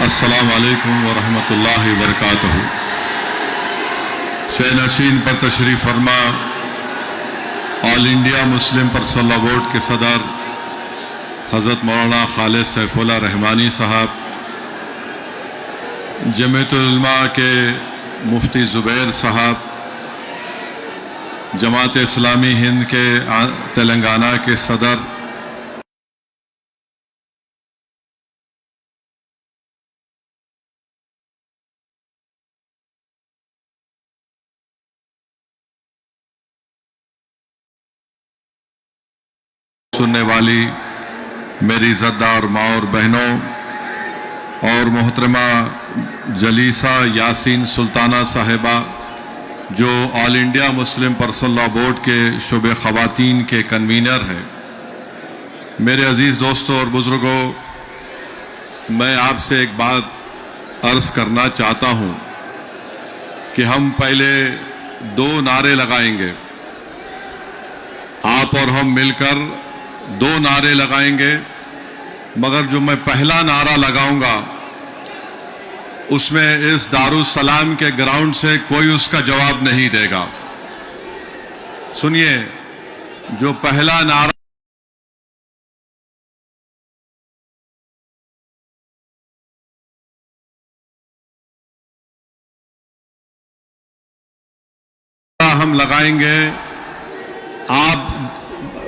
अस्सलाम वालेकुम वरहमतुल्लाहि वबरकातुहू। शे नशीन पर तशरीफ़ फरमा all India Muslim personal board के सदर हज़रत मौलाना खालिद सैफुल्लाह रहमानी साहब, जमीयतुल उलमा के मुफ्ती ज़ुबैर साहब, जमात इस्लामी हिंद के तेलंगाना के सदर, सुनने वाली मेरी इज़्ज़तदार माँ और बहनों और मोहतरमा जलीसा यासीन सुल्ताना साहिबा, जो all India Muslim personal law board के शुबे ख़वातीन के कन्वीनर हैं, मेरे अज़ीज़ दोस्तों और बुज़ुर्गों, मैं आपसे एक बात अर्ज़ करना चाहता हूँ कि हम पहले दो नारे लगाएंगे। आप और हम मिलकर दो नारे लगाएंगे, मगर जो मैं पहला नारा लगाऊंगा उसमें इस दारुस्सलाम के ग्राउंड से कोई उसका जवाब नहीं देगा। सुनिए, जो पहला नारा हम लगाएंगे, आप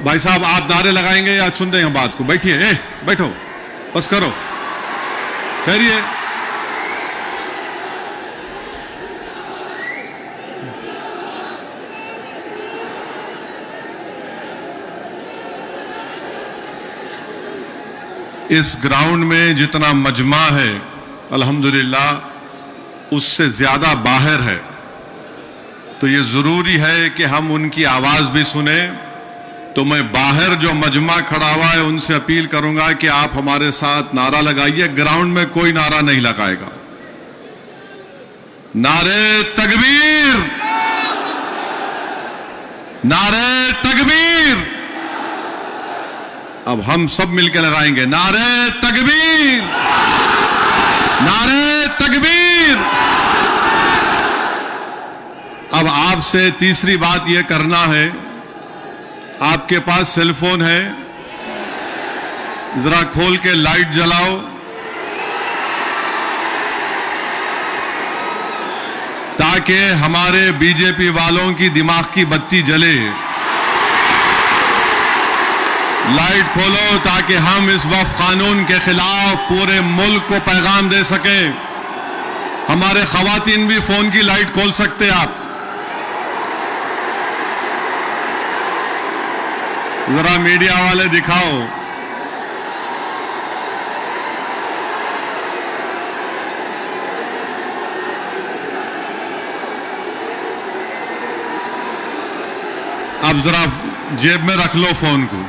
भाई साहब आप नारे लगाएंगे या सुन रहे हैं बात को? बैठिए, बैठो, बस करो, ठहरिए। इस ग्राउंड में जितना मजमा है अल्हम्दुलिल्लाह उससे ज्यादा बाहर है, तो ये जरूरी है कि हम उनकी आवाज भी सुने। तो मैं बाहर जो मजमा खड़ा हुआ है उनसे अपील करूंगा कि आप हमारे साथ नारा लगाइए। ग्राउंड में कोई नारा नहीं लगाएगा। नारे तकबीर, नारे तकबीर। अब हम सब मिलकर लगाएंगे नारे तकबीर, नारे तकबीर। अब आपसे तीसरी बात यह करना है, आपके पास सेलफोन है, जरा खोल के लाइट जलाओ। ताकि हमारे बीजेपी वालों की दिमाग की बत्ती जले। लाइट खोलो ताकि हम इस वक्फ कानून के खिलाफ पूरे मुल्क को पैगाम दे सकें। हमारे खवातीन भी फोन की लाइट खोल सकते आप। जरा मीडिया वाले दिखाओ। अब जरा जेब में रख लो फोन को।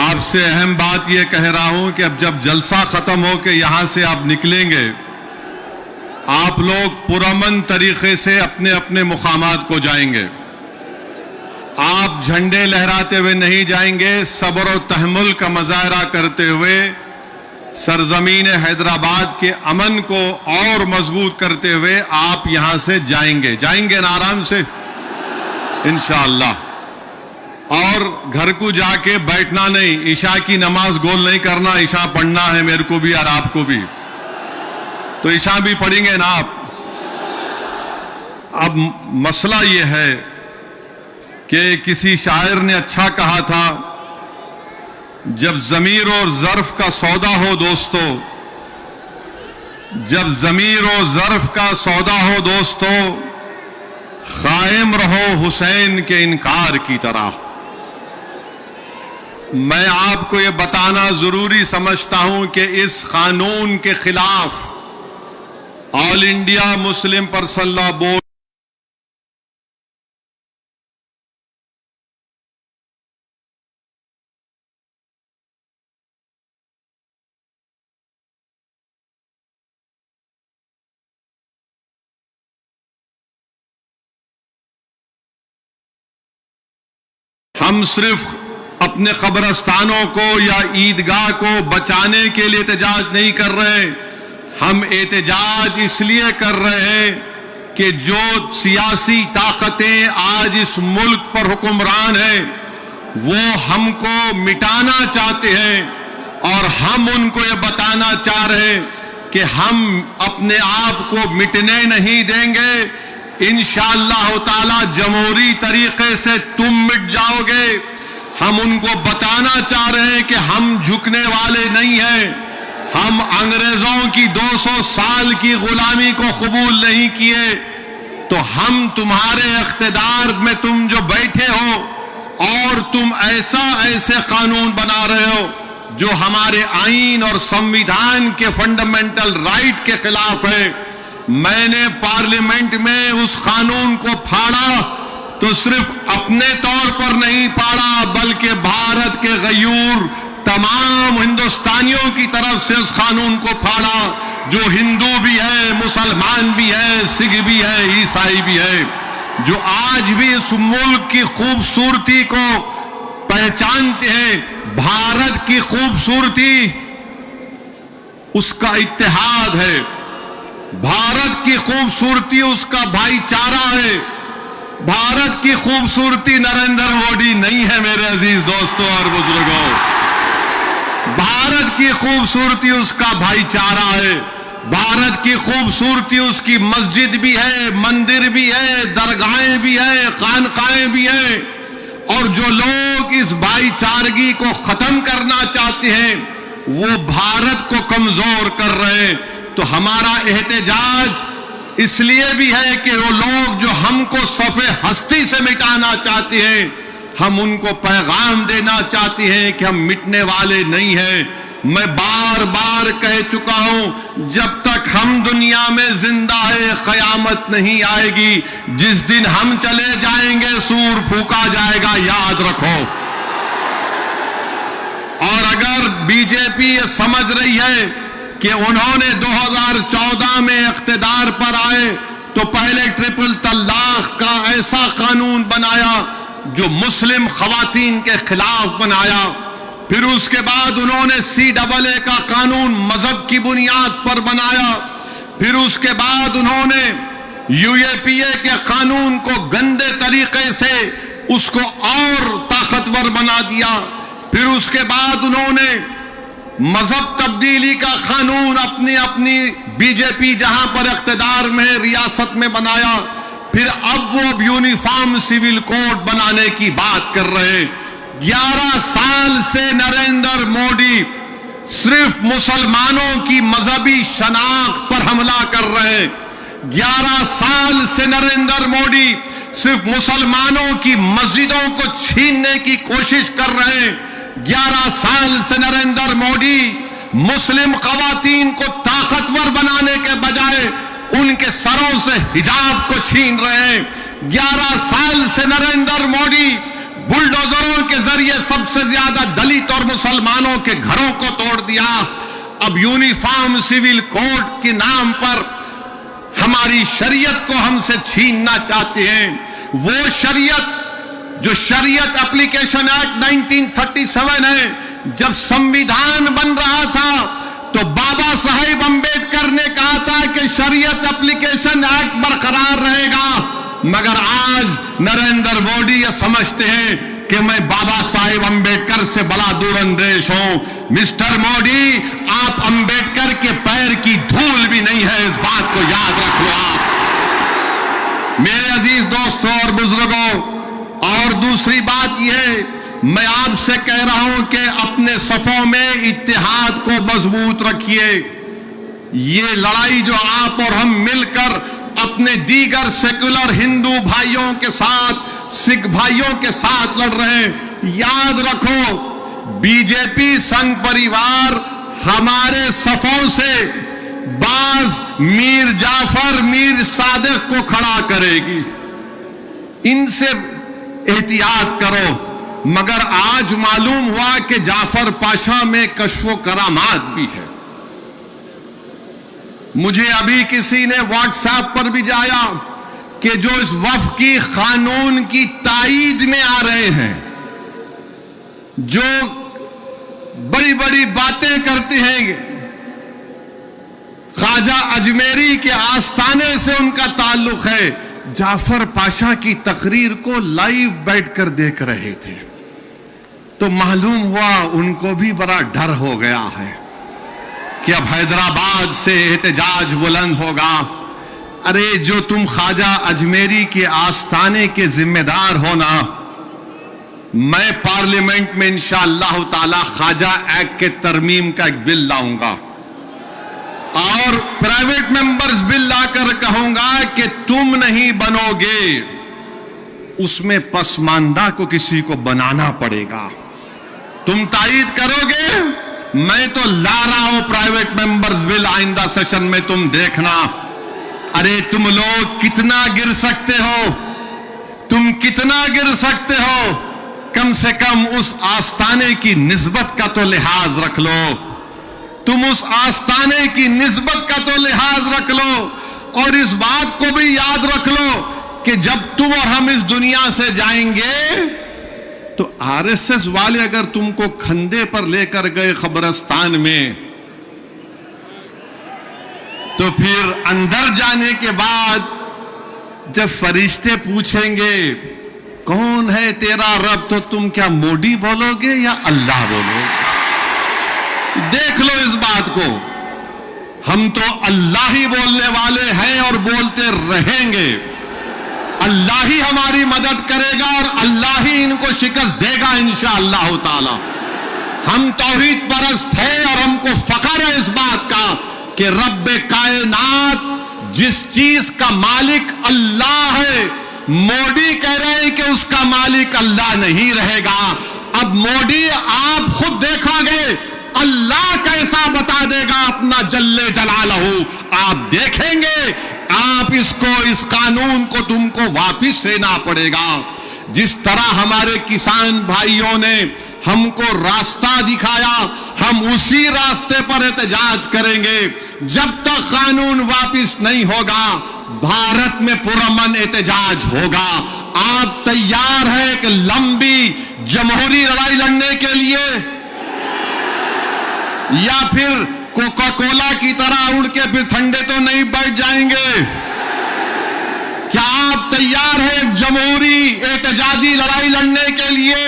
आपसे अहम बात यह कह रहा हूं कि अब जब जलसा खत्म हो के यहां से आप निकलेंगे, आप लोग पुरअमन तरीके से अपने अपने मुकामात को जाएंगे। आप झंडे लहराते हुए नहीं जाएंगे, सब्र और तहम्मुल का मुजाहरा करते हुए सरजमीन हैदराबाद के अमन को और मजबूत करते हुए आप यहां से जाएंगे। जाएंगे ना आराम से इंशाअल्लाह। और घर को जाके बैठना नहीं, ईशा की नमाज गोल नहीं करना। ईशा पढ़ना है मेरे को भी और आपको भी, तो ईशा भी पढ़ेंगे ना आप। अब मसला यह है कि किसी शायर ने अच्छा कहा था, जब ज़मीर और ज़र्फ का सौदा हो दोस्तों, जब ज़मीर और ज़र्फ का सौदा हो दोस्तों, कायम रहो हुसैन के इनकार की तरह। मैं आपको यह बताना जरूरी समझता हूं कि इस कानून के खिलाफ all India Muslim personal law board हम सिर्फ अपने कब्रस्तानों को या ईदगाह को बचाने के लिए एहतजाज नहीं कर रहे। हम एहतजाज इसलिए कर रहे हैं कि जो सियासी ताकतें आज इस मुल्क पर हुक्मरान हैं वो हमको मिटाना चाहते हैं और हम उनको ये बताना चाह रहे हैं कि हम अपने आप को मिटने नहीं देंगे। इंशाअल्लाह ताला जमहूरी तरीके से तुम मिट जाओगे। हम उनको बताना चाह रहे हैं कि हम झुकने वाले नहीं हैं। हम अंग्रेजों की 200 साल की गुलामी को कबूल नहीं किए, तो हम तुम्हारे इख्तिदार में तुम जो बैठे हो और तुम ऐसे कानून बना रहे हो जो हमारे आईन और संविधान के फंडामेंटल राइट के खिलाफ है। मैंने पार्लियामेंट में उस कानून को फाड़ा तो सिर्फ अपने तौर पर नहीं फाड़ा, बल्कि भारत के गयूर तमाम हिंदुस्तानियों की तरफ से उस कानून को फाड़ा, जो हिंदू भी है, मुसलमान भी है, सिख भी है, ईसाई भी है, जो आज भी इस मुल्क की खूबसूरती को पहचानते हैं। भारत की खूबसूरती उसका इत्तेहाद है, भारत की खूबसूरती उसका भाईचारा है। भारत की खूबसूरती नरेंद्र मोदी नहीं है मेरे अजीज दोस्तों और बुजुर्गों। भारत की खूबसूरती उसका भाईचारा है। भारत की खूबसूरती उसकी मस्जिद भी है, मंदिर भी है, दरगाहें भी है, खानकाएं भी है। और जो लोग इस भाईचारगी को खत्म करना चाहते हैं वो भारत को कमजोर कर रहे हैं। तो हमारा एहतजाज इसलिए भी है कि वो लोग जो हमको सफ़े हस्ती से मिटाना चाहते हैं, हम उनको पैगाम देना चाहते हैं कि हम मिटने वाले नहीं हैं। मैं बार बार कह चुका हूं, जब तक हम दुनिया में जिंदा है कयामत नहीं आएगी। जिस दिन हम चले जाएंगे सूर फूका जाएगा, याद रखो। और अगर बीजेपी ये समझ रही है कि उन्होंने 2014 में इख्तिदार पर आए तो पहले ट्रिपल तलाक का ऐसा कानून बनाया जो मुस्लिम खवातीन के खिलाफ बनाया, फिर उसके बाद उन्होंने CAA का कानून मजहब की बुनियाद पर बनाया, फिर उसके बाद उन्होंने UAPA के कानून को गंदे तरीके से उसको और ताकतवर बना दिया, फिर उसके बाद उन्होंने मजहब तब्दीली का कानून अपनी बीजेपी जहां पर इख्तिदार में रियासत में बनाया, फिर अब वो यूनिफॉर्म सिविल कोड बनाने की बात कर रहे हैं। 11 साल से नरेंद्र मोदी सिर्फ मुसलमानों की मजहबी शनाख्त पर हमला कर रहे हैं। 11 साल से नरेंद्र मोदी सिर्फ मुसलमानों की मस्जिदों को छीनने की कोशिश कर रहे हैं। 11 साल से नरेंद्र मोदी मुस्लिम खवातीन को ताकतवर बनाने के बजाय उनके सरों से हिजाब को छीन रहे हैं। 11 साल से नरेंद्र मोदी बुलडोजरों के जरिए सबसे ज्यादा दलित और मुसलमानों के घरों को तोड़ दिया। अब यूनिफॉर्म सिविल कोड के नाम पर हमारी शरीयत को हमसे छीनना चाहते हैं। वो शरीयत जो शरीयत एप्लीकेशन एक्ट 1937 है, जब संविधान बन रहा था तो बाबा साहेब अंबेडकर ने कहा था कि शरीयत एप्लीकेशन एक्ट बरकरार रहेगा, मगर आज नरेंद्र मोदी ये समझते हैं कि मैं बाबा साहेब अंबेडकर से बड़ा दूरंदेश हूं। मिस्टर मोदी, आप अंबेडकर के पैर की धूल भी नहीं है, इस बात को याद रखो आप मेरे अजीज दोस्तों और बुजुर्गों। और दूसरी बात यह, मैं आपसे कह रहा हूं कि अपने सफों में इत्तेहाद को मजबूत रखिए। ये लड़ाई जो आप और हम मिलकर अपने दीगर सेक्युलर हिंदू भाइयों के साथ, सिख भाइयों के साथ लड़ रहे हैं, याद रखो बीजेपी संघ परिवार हमारे सफों से बाज मीर जाफर, मीर सादिक को खड़ा करेगी। इनसे एहतियात करो। मगर आज मालूम हुआ कि जाफर पाशा में कश्फो करामात भी है। मुझे अभी किसी ने व्हाट्सएप पर भी जाया कि जो इस वफ की कानून की ताईद में आ रहे हैं, जो बड़ी बड़ी बातें करते हैं, ख्वाजा अजमेरी के आस्थाने से उनका ताल्लुक है, जाफर पाशा की तकरीर को लाइव बैठकर देख रहे थे, तो मालूम हुआ उनको भी बड़ा डर हो गया है कि अब हैदराबाद से एहतजाज बुलंद होगा। अरे जो तुम ख्वाजा अजमेरी के आस्थाने के जिम्मेदार हो ना, मैं पार्लियामेंट में इंशाअल्लाह ताला ख्वाजा एक्ट के तरमीम का एक बिल लाऊंगा और प्राइवेट मेंबर्स बिल लाकर कहूंगा कि तुम नहीं बनोगे, उसमें पसमानदा को किसी को बनाना पड़ेगा। तुम तायीद करोगे, मैं तो ला रहा हूं प्राइवेट मेंबर्स बिल आइंदा सेशन में, तुम देखना। अरे तुम लोग कितना गिर सकते हो, तुम कितना गिर सकते हो, कम से कम उस आस्थाने की निस्बत का तो लिहाज रख लो, तुम उस आस्थाने की निस्बत का तो लिहाज रख लो। और इस बात को भी याद रख लो कि जब तुम और हम इस दुनिया से जाएंगे तो आरएसएस वाले अगर तुमको खंदे पर लेकर गए कब्रिस्तान में, तो फिर अंदर जाने के बाद जब फरिश्ते पूछेंगे कौन है तेरा रब, तो तुम क्या मोदी बोलोगे या अल्लाह बोलोगे? देख लो इस बात को, हम तो अल्लाह ही बोलने वाले हैं और बोलते रहेंगे। अल्लाह ही हमारी मदद करेगा और अल्लाह ही इनको शिकस्त देगा इंशाअल्लाह ताला। हम तौहीद परस्त हैं और हमको फख्र है इस बात का कि रब्बे कायनात जिस चीज का मालिक अल्लाह है, मोदी कह रहे हैं कि उसका मालिक अल्लाह नहीं रहेगा। अब मोदी आप खुद देखोगे अल्लाह कैसा बता देगा अपना जल्ले जलालहू, आप देखेंगे। आप इसको, इस कानून को तुमको वापिस लेना पड़ेगा। जिस तरह हमारे किसान भाइयों ने हमको रास्ता दिखाया, हम उसी रास्ते पर एहतजाज करेंगे। जब तक कानून वापिस नहीं होगा, भारत में पुरअमन एहतजाज होगा। आप तैयार हैं कि लंबी जमहूरी लड़ाई लड़ने के लिए, या फिर कोका कोला की तरह उड़ के फिर ठंडे तो नहीं बैठ जाएंगे? क्या आप तैयार हैं जमहूरी एहतजाजी लड़ाई लड़ने के लिए?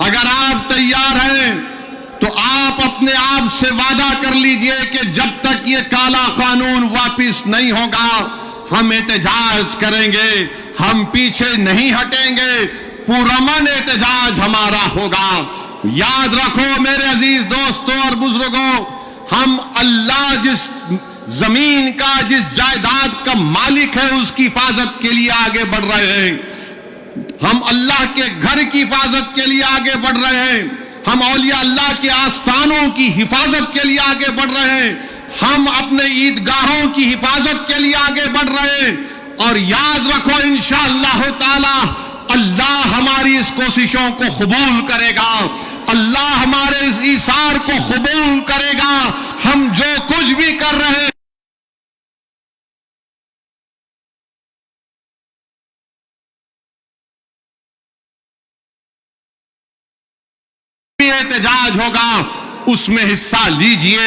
अगर आप तैयार हैं तो आप अपने आप से वादा कर लीजिए कि जब तक ये काला कानून वापिस नहीं होगा, हम एहतजाज करेंगे, हम पीछे नहीं हटेंगे, पुरअमन एहतजाज हमारा होगा। याद रखो मेरे अजीज दोस्तों और बुजुर्गों, हम अल्लाह जिस जमीन का, जिस जायदाद का मालिक है, उसकी हिफाजत के लिए आगे बढ़ रहे हैं। हम अल्लाह के घर की हिफाजत के लिए आगे बढ़ रहे हैं। हम औलिया अल्लाह के आस्थानों की हिफाजत के लिए आगे बढ़ रहे हैं। हम अपने ईदगाहों की हिफाजत के लिए आगे बढ़ रहे हैं। और याद रखो इंशाअल्लाह ताला अल्लाह हमारी इस कोशिशों को कबूल करेगा, अल्लाह हमारे इस ईसार को कबूल करेगा। हम जो कुछ भी कर रहे हैं एहतजाज होगा, उसमें हिस्सा लीजिए,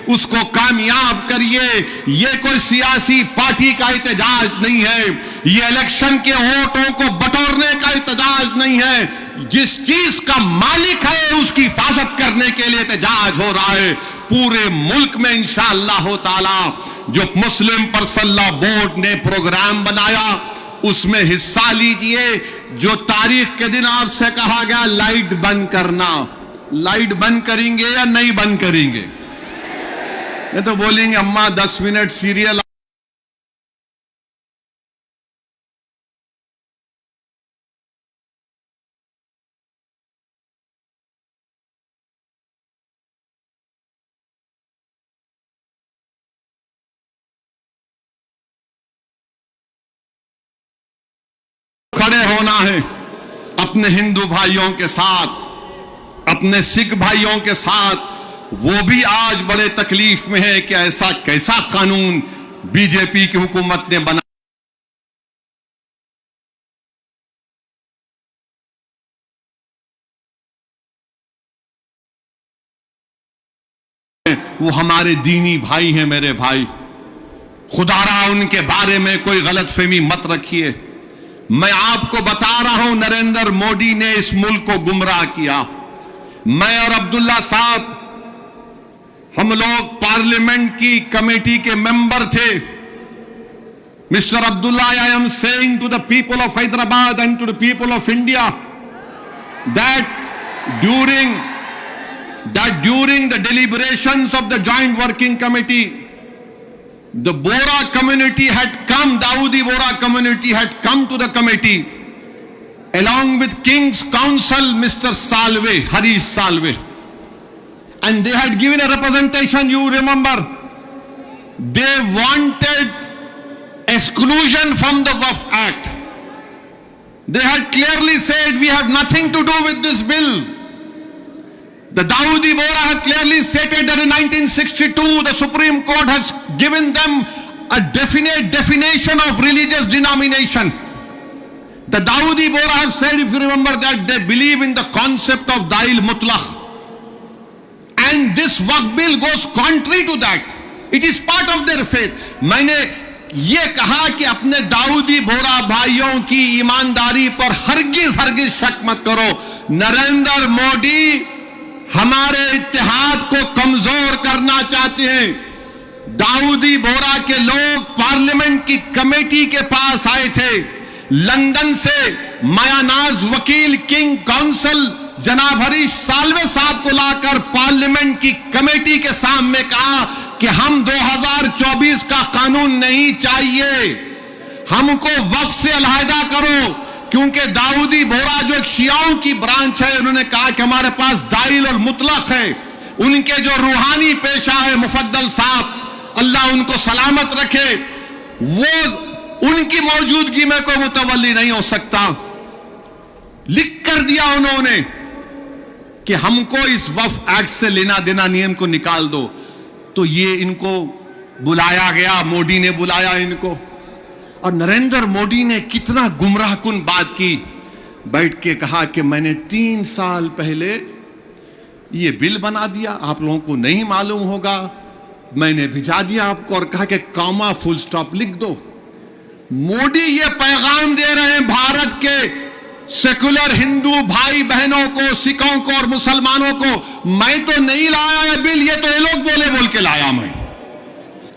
उसको कामयाब करिए। ये कोई सियासी पार्टी का एहतजाज नहीं है, ये इलेक्शन के वोटों को बटोरने का एहतजाज नहीं है। जिस चीज का मालिक है उसकी हिफाजत करने के लिए एहतजाज हो रहा है। पूरे मुल्क में इंशाअल्लाह ताला जो मुस्लिम पर्सनल बोर्ड ने प्रोग्राम बनाया उसमें हिस्सा लीजिए। जो तारीख के दिन आपसे कहा गया लाइट बंद करना, लाइट बंद करेंगे या नहीं बंद करेंगे? ये तो बोलेंगे अम्मा 10 मिनट सीरियल खड़े होना है अपने हिंदू भाइयों के साथ, अपने सिख भाइयों के साथ। वो भी आज बड़े तकलीफ में है कि ऐसा कैसा कानून बीजेपी की हुकूमत ने बना वो हमारे दीनी भाई हैं मेरे भाई। खुदारा उनके बारे में कोई गलतफहमी मत रखिए। मैं आपको बता रहा हूं, नरेंद्र मोदी ने इस मुल्क को गुमराह किया। मैं और अब्दुल्ला साहब, हम लोग पार्लियामेंट की कमेटी के मेंबर थे। Mister Abdullah, I am saying to the people of Hyderabad and to the people of India that during the deliberations of the joint working committee, the Bora community had come, Dawoodi Bora community had come to the committee along with King's Counsel Mr. Salve, Harish Salve, and they had given a representation. You remember, they wanted exclusion from the Waqf Act. They had clearly said, we have nothing to do with this bill. The Dawoodi Bora had clearly stated that in 1962 the Supreme Court has given them a definite definition of religious denomination. The Dawoodi Bora have said, if you remember, that they believe in the concept of Dail Mutlaq. And this Waqf bill goes contrary to that. It is part of their faith. मैंने ये कहा कि अपने दाऊदी बोरा भाइयों की ईमानदारी पर हरगिज शक मत करो। नरेंद्र मोदी हमारे इत्तेहाद को कमजोर करना चाहते हैं। दाऊदी बोरा के लोग पार्लियामेंट की कमेटी के पास आए थे, लंदन से मायानाज वकील किंग काउंसिल जनाब हरीश साल्वे साहब को लाकर पार्लियामेंट की कमेटी के सामने कहा कि हम 2024 का कानून नहीं चाहिए, हमको वक्फ से अलहदा करो। क्योंकि दाऊदी बोरा जो एक शियाओं की ब्रांच है, उन्होंने कहा कि हमारे पास दाइल और मुतलक है। उनके जो रूहानी पेशा है मुफद्दल साहब, अल्लाह उनको सलामत रखे, वो उनकी मौजूदगी में कोई मुतवल्ली नहीं हो सकता। लिख कर दिया उन्होंने कि हमको इस वक्फ एक्ट से लेना देना, नियम को निकाल दो। तो ये इनको बुलाया गया, मोदी ने बुलाया इनको, और नरेंद्र मोदी ने कितना गुमराहकुन बात की। बैठ के कहा कि मैंने 3 साल पहले ये बिल बना दिया, आप लोगों को नहीं मालूम होगा, मैंने भिजा दिया आपको, और कहा कि कॉमा फुल स्टॉप लिख दो। मोदी ये पैगाम दे रहे हैं भारत के सेकुलर हिंदू भाई बहनों को, सिखों को और मुसलमानों को, मैं तो नहीं लाया ये बिल, ये तो ये लोग बोल के लाया मैं।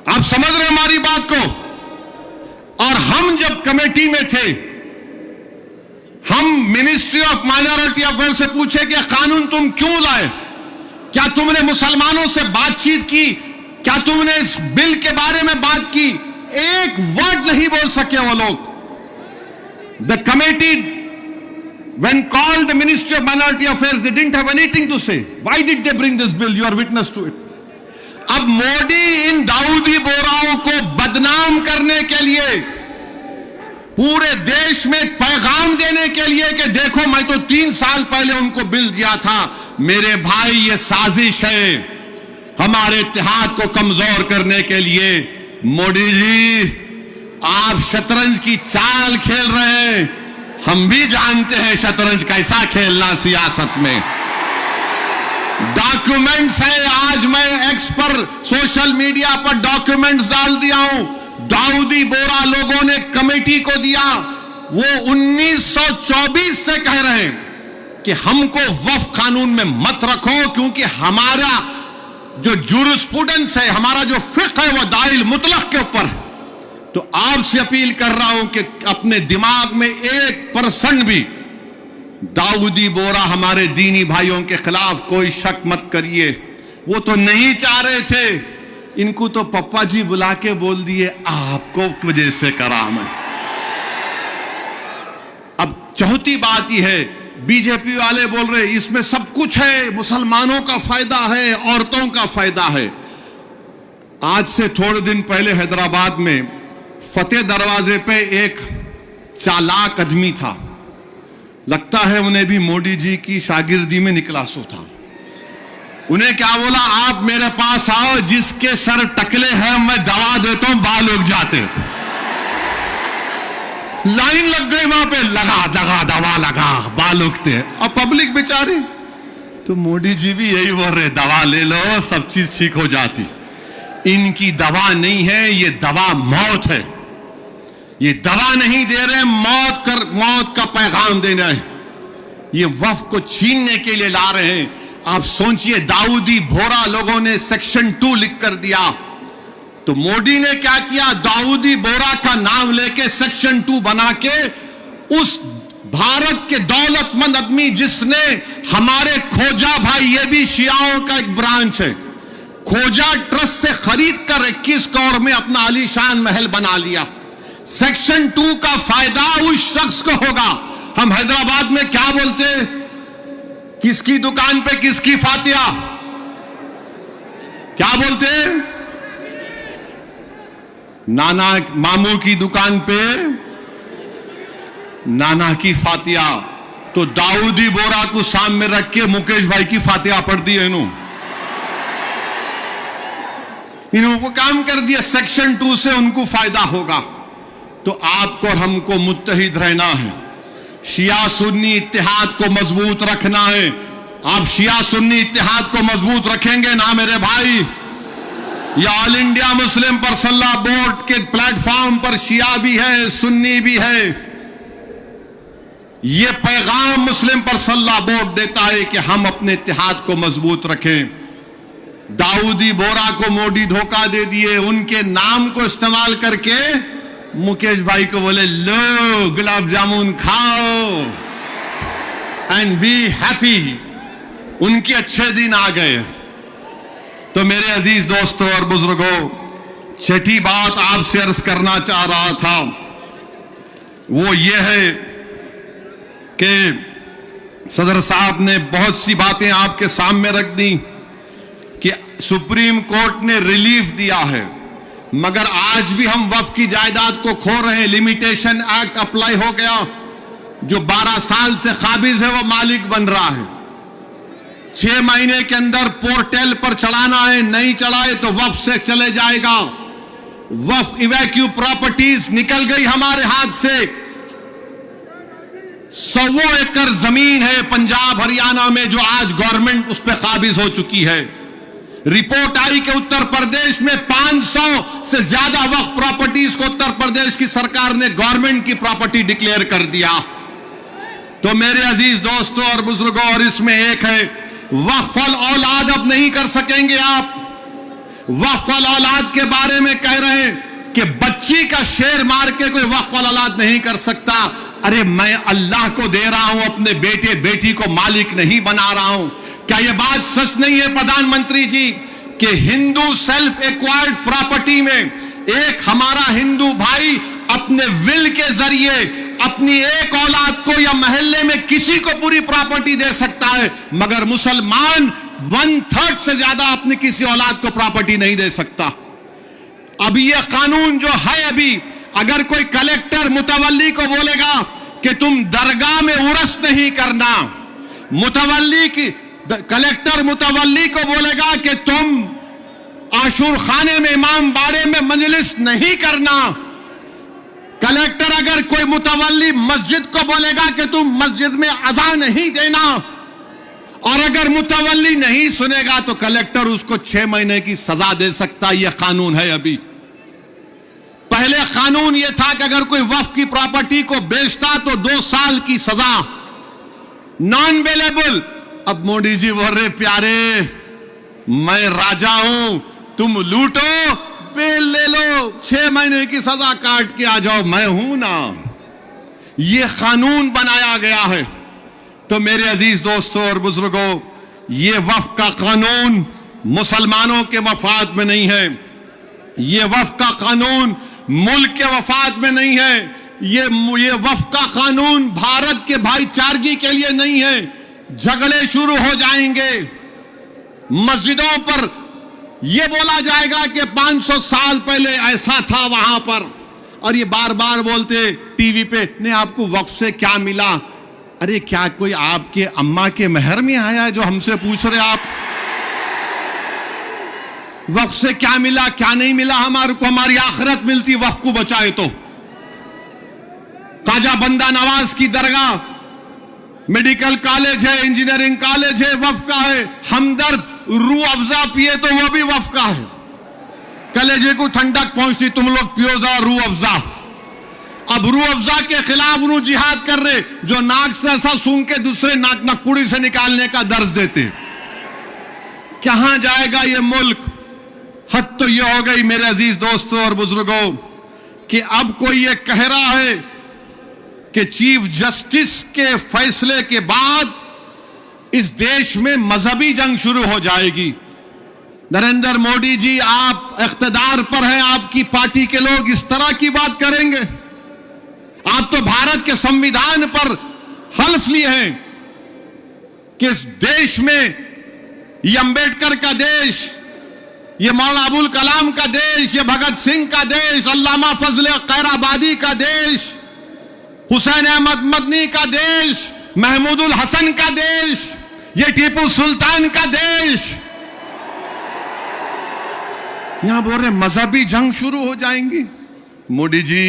आप समझ रहे हमारी बात को? और हम जब कमेटी में थे, हम मिनिस्ट्री ऑफ माइनॉरिटी अफेयर से पूछे कि कानून तुम क्यों लाए, क्या तुमने मुसलमानों से बातचीत की, क्या तुमने इस बिल के बारे में बात की? एक वर्ड नहीं बोल सके वो लोग। The committee when called the Ministry of Minority Affairs, they didn't have anything to say. Why did they bring this bill? You are witness to it. अब मोदी इन दाऊदी बोराओं को बदनाम करने के लिए, पूरे देश में पैगाम देने के लिए कि देखो मैं तो 3 साल पहले उनको बिल दिया था। मेरे भाई, ये साजिश है हमारे इत्तेहाद को कमजोर करने के लिए। मोदी जी, आप शतरंज की चाल खेल रहे हैं, हम भी जानते हैं शतरंज कैसा खेलना सियासत में। डॉक्यूमेंट्स है, आज मैं एक्स पर सोशल मीडिया पर डॉक्यूमेंट्स डाल दिया हूं। दाऊदी बोरा लोगों ने कमेटी को दिया, वो 1924 से कह रहे हैं कि हमको वक्फ कानून में मत रखो, क्योंकि हमारा जो जूरिस्प्रूडेंस है, हमारा जो फिक्र है, वो दाइल मुतलक के ऊपर है। तो आपसे अपील कर रहा हूं कि अपने दिमाग में 1% भी दाऊदी बोरा हमारे दीनी भाइयों के खिलाफ कोई शक मत करिए। वो तो नहीं चाह रहे थे, इनको तो पप्पा जी बुला के बोल दिए आपको वजह से करा मैं। अब चौथी बात यह है, बीजेपी वाले बोल रहे इसमें सब कुछ है, मुसलमानों का फायदा है, औरतों का फायदा है। आज से थोड़े दिन पहले हैदराबाद में फतेह दरवाजे पे एक चालाक आदमी था, लगता है उन्हें भी मोदी जी की शागिर्दी में निकला सो था। उन्हें क्या बोला, आप मेरे पास आओ, जिसके सर टकले हैं मैं दवा देता हूं, बाल उग जाते। लाइन लग गई वहां पे, लगा दवा लगा, बाल उगते। और पब्लिक बेचारी तो मोदी जी भी यही बोल रहे, दवा ले लो सब चीज ठीक हो जाती। इनकी दवा नहीं है, ये दवा मौत है। ये दवा नहीं दे रहे, मौत का पैगाम देना है। ये वक्फ को छीनने के लिए ला रहे हैं। आप सोचिए, दाऊदी बोहरा लोगों ने सेक्शन 2 लिख कर दिया, तो मोदी ने क्या किया, दाऊदी बोहरा का नाम लेके सेक्शन 2 बना के उस भारत के दौलतमंद आदमी जिसने हमारे खोजा भाई, ये भी शियाओं का एक ब्रांच है, खोजा ट्रस्ट से खरीद कर 21 करोड़ में अपना आलीशान महल बना लिया। सेक्शन 2 का फायदा उस शख्स को होगा। हम हैदराबाद में क्या बोलते, किसकी दुकान पे किसकी फातिया, क्या बोलते, नाना मामू की दुकान पे नाना की फातिया। तो दाऊदी बोहरा को सामने रख के मुकेश भाई की फातिया पढ़ दी है इन्होंने काम कर दिया। सेक्शन 2 से उनको फायदा होगा। तो आपको और हमको मुत्तहिद रहना है, शिया सुन्नी इत्तेहाद को मजबूत रखना है। आप शिया सुन्नी इत्तेहाद को मजबूत रखेंगे ना मेरे भाई? ये all India Muslim personal board के प्लेटफॉर्म पर शिया भी है, सुन्नी भी है। ये पैगाम मुस्लिम पर्सनल बोर्ड देता है कि हम अपने इत्तेहाद को मजबूत रखें। दाऊदी बोहरा को मोदी धोखा दे दिए, उनके नाम को इस्तेमाल करके मुकेश भाई को बोले, लो गुलाब जामुन खाओ एंड बी हैप्पी। उनके अच्छे दिन आ गए। तो मेरे अजीज दोस्तों और बुजुर्गों, छठी बात आपसे अर्ज करना चाह रहा था वो ये है कि सदर साहब ने बहुत सी बातें आपके सामने रख दी कि सुप्रीम कोर्ट ने रिलीफ दिया है, मगर आज भी हम वक्फ की जायदाद को खो रहे हैं। लिमिटेशन एक्ट अप्लाई हो गया, जो 12 साल से काबिज है वो मालिक बन रहा है। 6 महीने के अंदर पोर्टल पर चढ़ाना है, नहीं चढ़ाए तो वक्फ से चले जाएगा। वक्फ इवैक्यू प्रॉपर्टीज निकल गई हमारे हाथ से। 100 एकड़ जमीन है पंजाब हरियाणा में जो आज गवर्नमेंट उस पर काबिज हो चुकी है। रिपोर्ट आई कि उत्तर प्रदेश में 500 से ज्यादा वक्फ प्रॉपर्टीज को उत्तर प्रदेश की सरकार ने गवर्नमेंट की प्रॉपर्टी डिक्लेयर कर दिया। तो मेरे अजीज दोस्तों और बुजुर्गों, और इसमें एक है वक्फ औलाद अब नहीं कर सकेंगे आप। वक्फ औलाद के बारे में कह रहे हैं कि बच्ची का शेर मार के कोई वक्फ औलाद नहीं कर सकता। अरे मैं अल्लाह को दे रहा हूं, अपने बेटे बेटी को मालिक नहीं बना रहा हूं। क्या यह बात सच नहीं है प्रधानमंत्री जी कि हिंदू सेल्फ एक्वायर्ड प्रॉपर्टी में एक हमारा हिंदू भाई अपने विल के जरिए अपनी एक औलाद को या मोहल्ले में किसी को पूरी प्रॉपर्टी दे सकता है, मगर मुसलमान 1/3 से ज्यादा अपनी किसी औलाद को प्रॉपर्टी नहीं दे सकता। अभी यह कानून जो है, अभी अगर कोई कलेक्टर मुतवल्ली को बोलेगा कि तुम दरगाह में उर्स नहीं करना, कलेक्टर मुतवल्ली को बोलेगा कि तुम आशूर खाने में इमाम बाड़े में मजलिस नहीं करना, कलेक्टर अगर कोई मुतवल्ली मस्जिद को बोलेगा कि तुम मस्जिद में अज़ान नहीं देना, और अगर मुतवल्ली नहीं सुनेगा तो कलेक्टर उसको 6 महीने की सजा दे सकता है। यह कानून है। अभी पहले कानून यह था कि अगर कोई वक्फ की प्रॉपर्टी को बेचता तो 2 साल की सजा, नॉन बेलेबल। अब मोदी जी बोल रहे, प्यारे मैं राजा हूं, तुम लूटो बेल ले लो, 6 महीने की सजा काट के आ जाओ, मैं हूं ना। यह कानून बनाया गया है। तो मेरे अजीज दोस्तों और बुजुर्गों, यह वक्फ का कानून मुसलमानों के मफाद में नहीं है। यह वक्फ का कानून मुल्क के मफाद में नहीं है। यह वक्फ का कानून भारत के भाईचारगी के लिए नहीं है। झगड़े शुरू हो जाएंगे। मस्जिदों पर यह बोला जाएगा कि 500 साल पहले ऐसा था वहां पर, और ये बार बार बोलते टीवी पे, नहीं आपको वक्फ से क्या मिला? अरे क्या कोई आपके अम्मा के महर में आया है जो हमसे पूछ रहे आप? वक्फ से क्या मिला क्या नहीं मिला? हमारे को हमारी आखिरत मिलती वक्फ को बचाए तो। ख्वाजा बंदा नवाज की दरगाह मेडिकल कॉलेज है, इंजीनियरिंग कॉलेज है, वफ का है। हमदर्द रूह अफ़ज़ा पिए तो वो भी वफ का है। कलेजे को ठंडक पहुंचती, तुम लोग पियो जरा रूह अफ़ज़ा। अब रूह अफ़ज़ा के खिलाफ उन्हों जिहाद कर रहे जो नाक से ऐसा सूंघ के दूसरे नाक नकपुड़ी से निकालने का दर्ज देते। कहां जाएगा ये मुल्क? हद तो ये हो गई मेरे अजीज दोस्तों और बुजुर्गों कि अब कोई ये कह रहा है कि चीफ जस्टिस के फैसले के बाद इस देश में मजहबी जंग शुरू हो जाएगी। नरेंद्र मोदी जी, आप इख्तिदार पर हैं, आपकी पार्टी के लोग इस तरह की बात करेंगे? आप तो भारत के संविधान पर हल्फ लिए हैं कि इस देश में ये अंबेडकर का देश, ये मौलाना अबुल कलाम का देश, ये भगत सिंह का देश, अल्लामा फजल खैराबादी का देश, हुसैन अहमद मदनी का देश, महमूदुल हसन का देश, ये टीपू सुल्तान का देश। यहां बोल रहे मजहबी जंग शुरू हो जाएंगी। मोदी जी,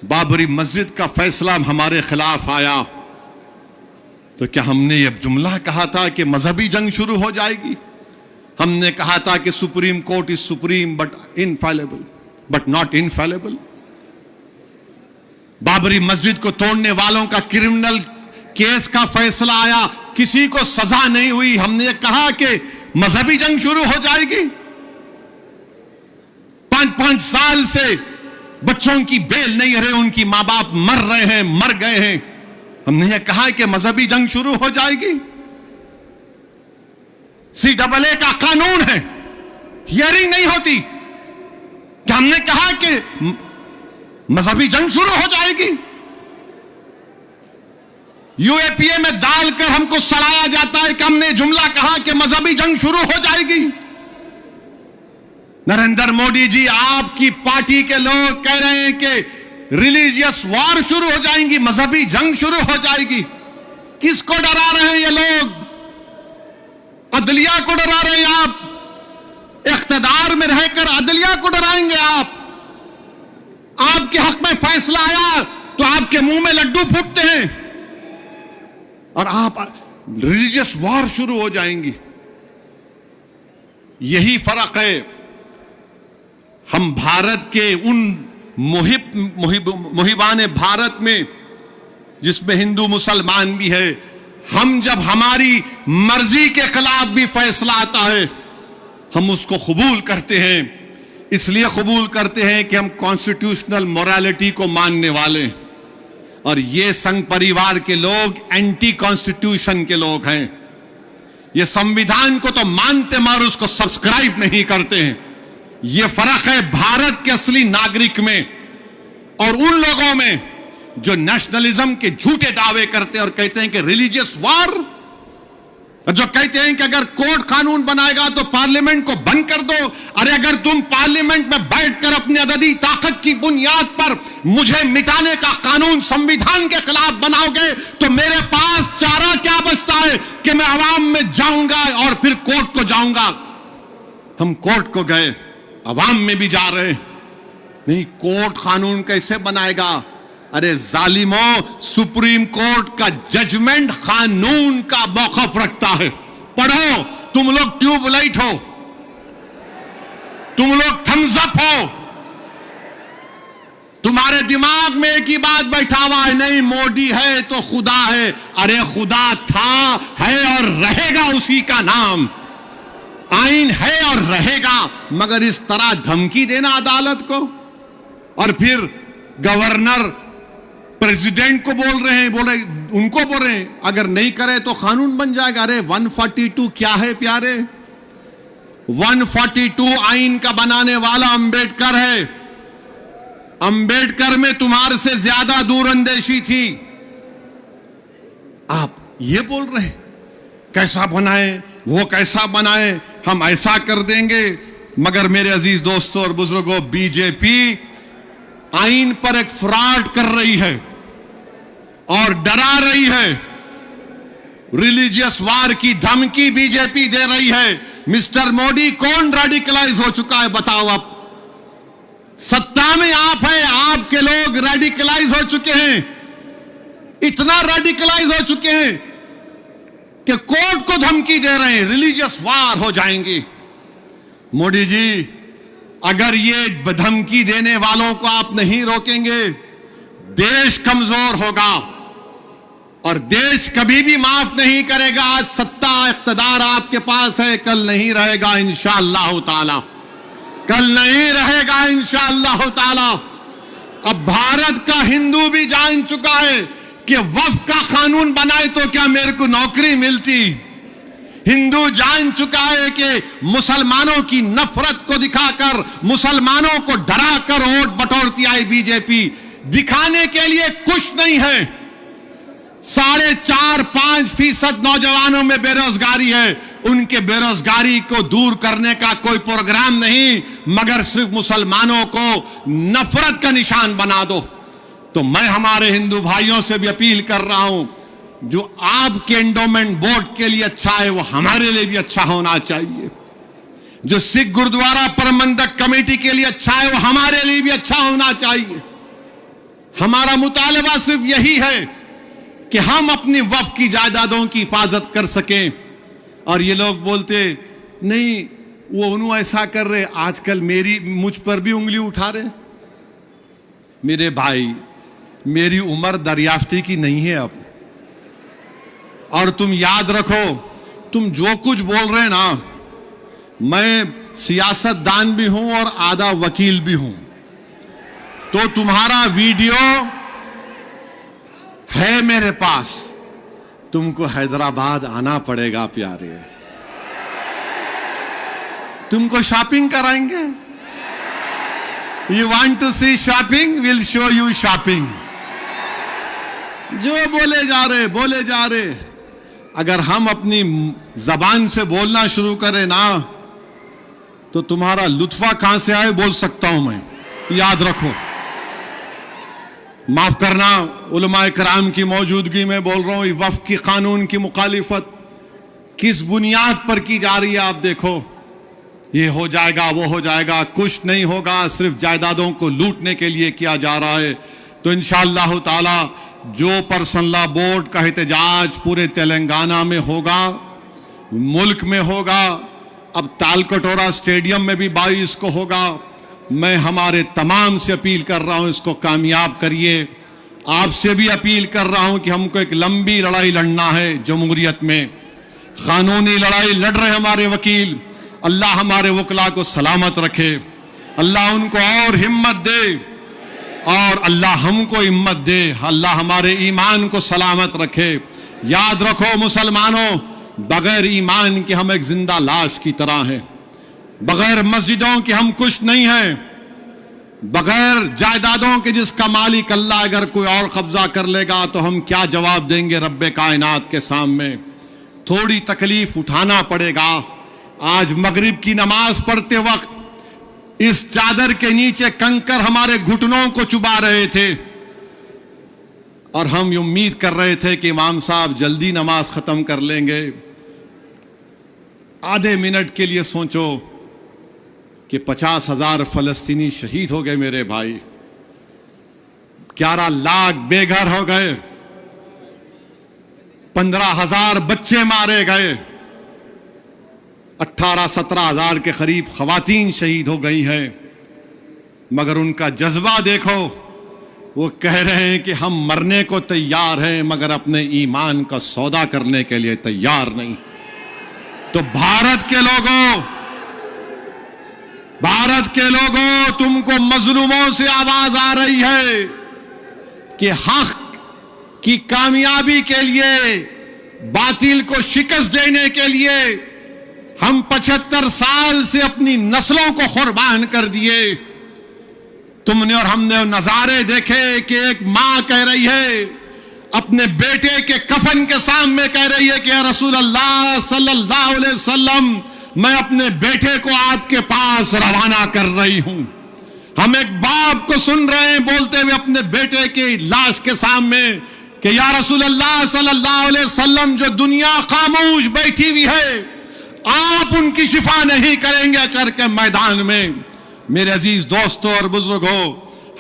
बाबरी मस्जिद का फैसला हमारे खिलाफ आया तो क्या हमने यह जुमला कहा था कि मजहबी जंग शुरू हो जाएगी? हमने कहा था कि supreme court is supreme but infallible, but not infallible. Babri मस्जिद को तोड़ने वालों का क्रिमिनल केस का फैसला आया, किसी को सजा नहीं हुई। हमने कहा कि मजहबी जंग शुरू हो जाएगी। 5-5 साल से बच्चों की बेल नहीं रहे, उनकी मां बाप मर रहे हैं, मर गए हैं। हमने यह कहा कि मजहबी जंग शुरू हो जाएगी। CAA का कानून है, हियरिंग नहीं होती। क्या हमने कहा कि मजहबी जंग शुरू हो जाएगी? UAPA में डालकर हमको सड़ाया जाता है कि हमने जुमला कहा कि मजहबी जंग शुरू हो जाएगी। नरेंद्र मोदी जी, आपकी पार्टी के लोग कह रहे हैं कि रिलीजियस वॉर शुरू हो जाएंगी, मजहबी जंग शुरू हो जाएगी। किसको डरा रहे हैं ये लोग? अदलिया को डरा रहे हैं आप। इख्तिदार में रहकर अदलिया को डराएंगे आप। आपके हक में फैसला आया तो आपके मुंह में लड्डू फूटते हैं और आप रिलीजियस वॉर शुरू हो जाएंगी। यही फर्क है हम भारत के उन मुहिबान भारत में जिसमें हिंदू मुसलमान भी है। हम जब हमारी मर्जी के खिलाफ भी फैसला आता है हम उसको कबूल करते हैं। इसलिए कबूल करते हैं कि हम कॉन्स्टिट्यूशनल मोरालिटी को मानने वाले, और ये संघ परिवार के लोग एंटी कॉन्स्टिट्यूशन के लोग हैं। ये संविधान को तो मानते मगर उसको सब्सक्राइब नहीं करते हैं। ये फर्क है भारत के असली नागरिक में और उन लोगों में जो नेशनलिज्म के झूठे दावे करते हैं और कहते हैं कि रिलीजियस वॉर, जो कहते हैं कि अगर कोर्ट कानून बनाएगा तो पार्लियामेंट को बंद कर दो। अरे अगर तुम पार्लियामेंट में बैठकर अपनी अददी ताकत की बुनियाद पर मुझे मिटाने का कानून संविधान के खिलाफ बनाओगे तो मेरे पास चारा क्या बचता है कि मैं अवाम में जाऊंगा और फिर कोर्ट को जाऊंगा। हम कोर्ट को गए, अवाम में भी जा रहे नहीं। कोर्ट कानून कैसे बनाएगा? अरे जालिमों, सुप्रीम कोर्ट का जजमेंट कानून का मौकफ रखता है। पढ़ो, तुम लोग ट्यूबलाइट हो, तुम लोग थम्स अप हो। तुम्हारे दिमाग में एक ही बात बैठा हुआ है, नहीं मोदी है तो खुदा है। अरे खुदा था, है और रहेगा उसी का नाम। आइन है और रहेगा, मगर इस तरह धमकी देना अदालत को। और फिर गवर्नर प्रेसिडेंट को बोल रहे हैं, उनको बोल रहे हैं अगर नहीं करे तो कानून बन जाएगा। अरे 142 क्या है प्यारे? 142 आइन का बनाने वाला अंबेडकर है। अंबेडकर में तुम्हारे से ज्यादा दूरअंदेशी थी। आप ये बोल रहे हैं कैसा बनाए, वो कैसा बनाए, हम ऐसा कर देंगे। मगर मेरे अजीज दोस्तों और बुजुर्गों, बीजेपी आइन पर एक फ्रॉड कर रही है और डरा रही है। रिलीजियस वार की धमकी बीजेपी दे रही है। मिस्टर मोदी, कौन रेडिकलाइज हो चुका है बताओ? आप सत्ता में आप हैं, आपके लोग रेडिकलाइज हो चुके हैं। इतना रेडिकलाइज हो चुके हैं कि कोर्ट को धमकी दे रहे हैं, रिलीजियस वार हो जाएंगी। मोदी जी, अगर ये धमकी देने वालों को आप नहीं रोकेंगे, देश कमजोर होगा और देश कभी भी माफ नहीं करेगा। आज सत्ता इख्तिदार आपके पास है, कल नहीं रहेगा इंशाअल्लाह ताला, कल नहीं रहेगा इंशाअल्लाह ताला। अब भारत का हिंदू भी जान चुका है कि वक्फ का कानून बनाए तो क्या मेरे को नौकरी मिलती। हिंदू जान चुका है कि मुसलमानों की नफरत को दिखाकर, मुसलमानों को डराकर वोट बटोरती आई बीजेपी। दिखाने के लिए कुछ नहीं है। 4.5-5% नौजवानों में बेरोजगारी है। उनके बेरोजगारी को दूर करने का कोई प्रोग्राम नहीं, मगर सिर्फ मुसलमानों को नफरत का निशान बना दो। तो मैं हमारे हिंदू भाइयों से भी अपील कर रहा हूं, जो आपके एंडोमेंट बोर्ड के लिए अच्छा है वो हमारे लिए भी अच्छा होना चाहिए। जो सिख गुरुद्वारा प्रबंधक कमेटी के लिए अच्छा है वो हमारे लिए भी अच्छा होना चाहिए। हमारा मुतालबा सिर्फ यही है कि हम अपनी वक्फ की जायदादों की हिफाजत कर सकें। और ये लोग बोलते नहीं वो उन्होंने ऐसा कर रहे, आजकल मुझ पर भी उंगली उठा रहे। मेरे भाई, मेरी उम्र दरियाफ्ती की नहीं है अब, और तुम याद रखो, तुम जो कुछ बोल रहे ना, मैं सियासतदान भी हूं और आधा वकील भी हूं। तो तुम्हारा वीडियो है मेरे पास, तुमको हैदराबाद आना पड़ेगा प्यारे। तुमको शॉपिंग कराएंगे। You want to see shopping, will show you shopping. जो बोले जा रहे, अगर हम अपनी जबान से बोलना शुरू करें ना, तो तुम्हारा लुत्फा कहां से आए बोल सकता हूं मैं। याद रखो, माफ करना, उलमाए कराम की मौजूदगी में बोल रहा हूं। वक्फ की कानून की मुखालिफत किस बुनियाद पर की जा रही है आप देखो। ये हो जाएगा, वो हो जाएगा, कुछ नहीं होगा, सिर्फ जायदादों को लूटने के लिए किया जा रहा है। तो इंशाअल्लाह ताला जो पर्सनल बोर्ड का एहतजाज पूरे तेलंगाना में होगा, मुल्क में होगा, अब तालकटोरा स्टेडियम में भी 22 को होगा। मैं हमारे तमाम से अपील कर रहा हूं, इसको कामयाब करिए। आपसे भी अपील कर रहा हूं कि हमको एक लंबी लड़ाई लड़ना है जमहूरियत में। कानूनी लड़ाई लड़ रहे हमारे वकील, अल्लाह हमारे वकला को सलामत रखे, अल्लाह उनको और हिम्मत दे, और अल्लाह हमको हिम्मत दे, अल्लाह हमारे ईमान को सलामत रखे। याद रखो मुसलमानों, बगैर ईमान के हम एक जिंदा लाश की तरह हैं। बगैर मस्जिदों के हम कुछ नहीं हैं। बगैर जायदादों के जिसका मालिक अल्लाह अगर कोई और कब्जा कर लेगा तो हम क्या जवाब देंगे रब्बे कायनात के सामने। थोड़ी तकलीफ उठाना पड़ेगा। आज मगरिब की नमाज पढ़ते वक्त इस चादर के नीचे कंकर हमारे घुटनों को चुबा रहे थे, और हम ये उम्मीद कर रहे थे कि इमाम साहब जल्दी नमाज खत्म कर लेंगे। आधे मिनट के लिए सोचो कि 50,000 फलस्तीनी शहीद हो गए मेरे भाई, 11 लाख बेघर हो गए, 15,000 बच्चे मारे गए, 18-17 के करीब खवातीन शहीद हो गई हैं। मगर उनका जज्बा देखो, वो कह रहे हैं कि हम मरने को तैयार हैं मगर अपने ईमान का सौदा करने के लिए तैयार नहीं। तो भारत के लोगों, तुमको मजलूमों से आवाज आ रही है कि हक की कामयाबी के लिए, बातिल को शिकस्त देने के लिए हम 75 साल से अपनी नस्लों को कुर्बान कर दिए। तुमने और हमने नजारे देखे कि एक मां कह रही है अपने बेटे के कफन के सामने, कह रही है कि या रसूल अल्लाह सल्लल्लाहु अलैहि वसल्लम, मैं अपने बेटे को आपके पास रवाना कर रही हूं। हम एक बाप को सुन रहे हैं बोलते हुए अपने बेटे की लाश के सामने कि या रसूल अल्लाह सल्लल्लाहु अलैहि वसल्लम, जो दुनिया खामोश बैठी हुई है, आप उनकी शिफा नहीं करेंगे अशर के मैदान में। मेरे अजीज दोस्तों और बुजुर्गों,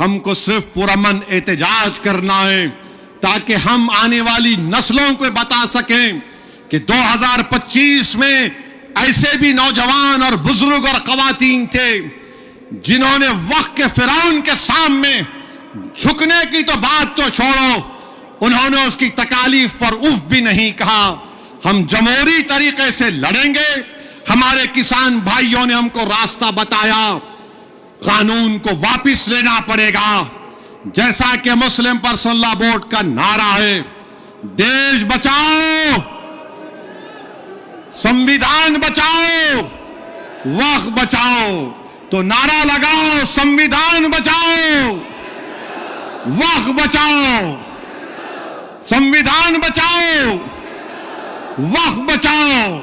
हमको सिर्फ पुरअमन एहतजाज करना है। ताकि हम आने वाली नस्लों को बता सकें कि 2025 में ऐसे भी नौजवान और बुजुर्ग और खवातीन थे जिन्होंने वक्त के फिरौन के सामने झुकने की तो बात तो छोड़ो, उन्होंने उसकी तकालीफ पर उफ भी नहीं कहा। हम जमहूरी तरीके से लड़ेंगे। हमारे किसान भाइयों ने हमको रास्ता बताया, कानून को वापस लेना पड़ेगा। जैसा कि मुस्लिम पर्सनल लॉ बोर्ड का नारा है, देश बचाओ, संविधान बचाओ, वक्त बचाओ। तो नारा लगाओ, संविधान बचाओ, वक्त बचाओ, संविधान बचाओ, वक्त बचाओ।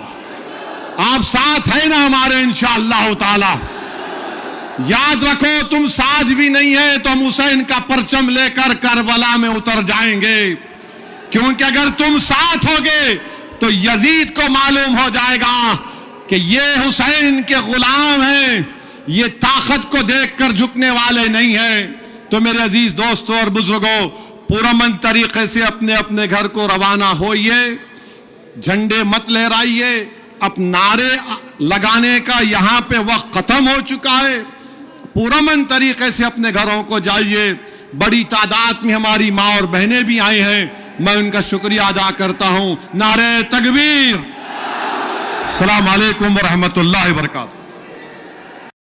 आप साथ हैं ना हमारे इंशाअल्लाह ताला। याद रखो, तुम साथ भी नहीं है तो हम हुसैन का परचम लेकर करबला में उतर जाएंगे, क्योंकि अगर तुम साथ होगे तो यजीद को मालूम हो जाएगा कि ये हुसैन के गुलाम हैं, ये ताकत को देखकर झुकने वाले नहीं हैं। तो मेरे अजीज दोस्तों और बुजुर्गों, पुरअमन तरीके से अपने अपने घर को रवाना होइए, झंडे मत लहराइए। अब नारे लगाने का यहां पे वक्त खत्म हो चुका है। पुरअमन तरीके से अपने घरों को जाइए। बड़ी तादाद में हमारी माँ और बहनें भी आई हैं, मैं उनका शुक्रिया अदा करता हूं। नारे तकबीर। अस्सलाम वालेकुम व रहमतुल्लाहि व बरकातहू।